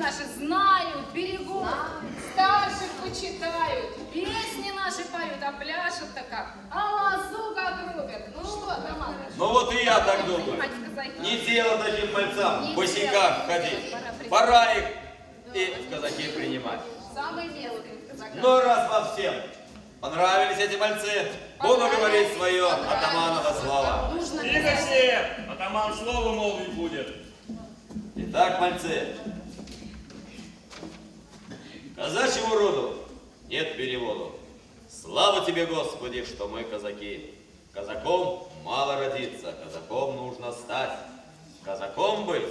наши знают, берегут, старших почитают, песни наши поют, а пляшут-то как, а лозу как рубят. Ну что, Роман? Ну вот и я так думаю. Понимать в казаки. Не дело таким мальцам Не в босиках дело. ходить. Пора Пора их и в казаки принимать. Самый мелкий в казаках. Ну раз во всем понравились эти мальцы, буду говорить свое атаманово слово. Нужно Тихо все! Атаман слово молвить будет. Итак, мальцы, казачьему роду нет переводу. Слава тебе, Господи, что мы казаки. Казаком мало родиться, казаком нужно стать. Казаком быть,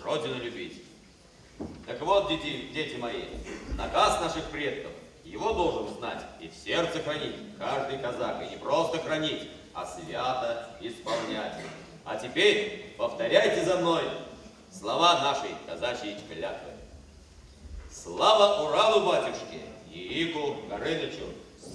родину любить. Так вот, дети мои, наказ наших предков, его должен знать и в сердце хранить каждый казак. И не просто хранить, а свято исполнять. А теперь повторяйте за мной слова нашей казачьей клятвы. Слава Уралу, батюшке, Иику Горынычу!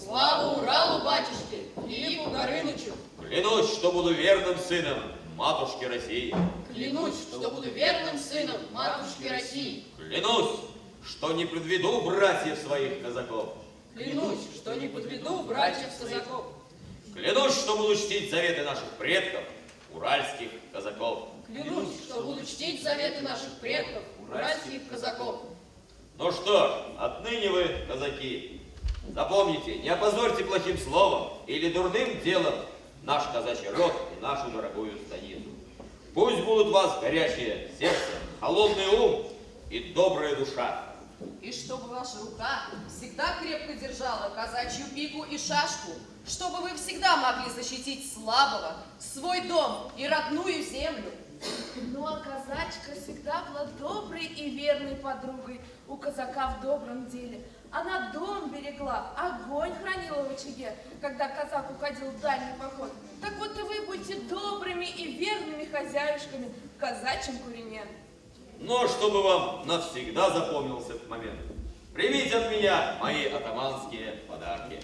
Слава Уралу, батюшке, Иику Горынычу! Клянусь, что буду верным сыном матушки России. Клянусь, что буду верным сыном матушки России. Клянусь, что не подведу братьев своих казаков. Клянусь, что не подведу братьев-казаков. Клянусь, что буду чтить заветы наших предков, уральских казаков. Клянусь, что буду чтить заветы наших предков, уральских казаков. Ну что ж, отныне вы, казаки, запомните, не опозорьте плохим словом или дурным делом наш казачий род и нашу дорогую станицу. Пусть будут у вас горячее сердце, холодный ум и добрая душа. И чтобы ваша рука всегда крепко держала казачью пику и шашку, чтобы вы всегда могли защитить слабого, свой дом и родную землю. Ну а казачка всегда была доброй и верной подругой у казака в добром деле. Она дом берегла, огонь хранила в очаге, когда казак уходил в дальний поход. Так вот и вы будьте добрыми и верными хозяюшками в казачьем курине. Но чтобы вам навсегда запомнился этот момент, примите от меня мои атаманские подарки.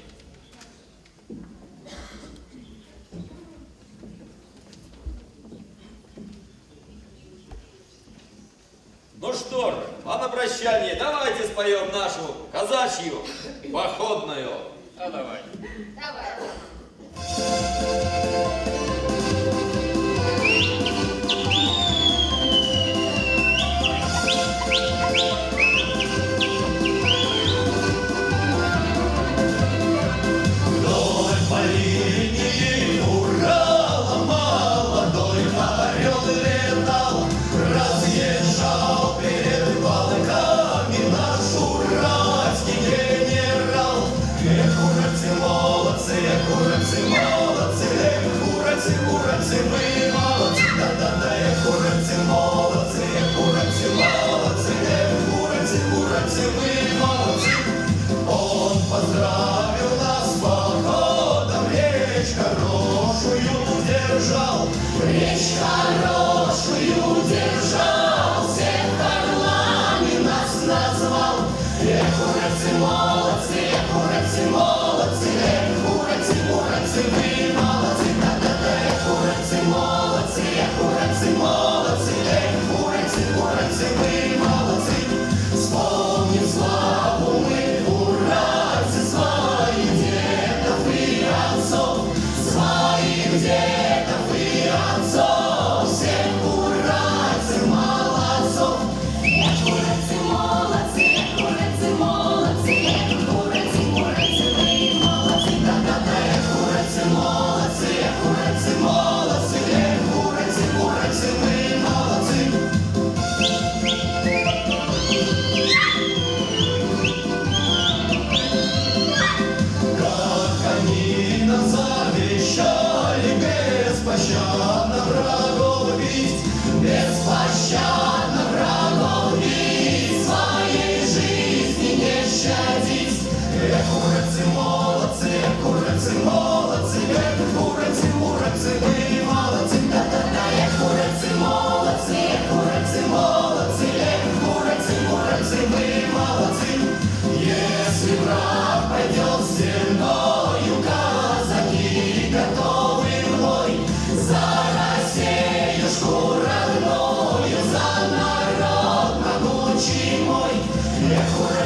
Ну что же, а на прощание давайте споем нашу казачью походную. А давай. Давай. Молодцы, Эх,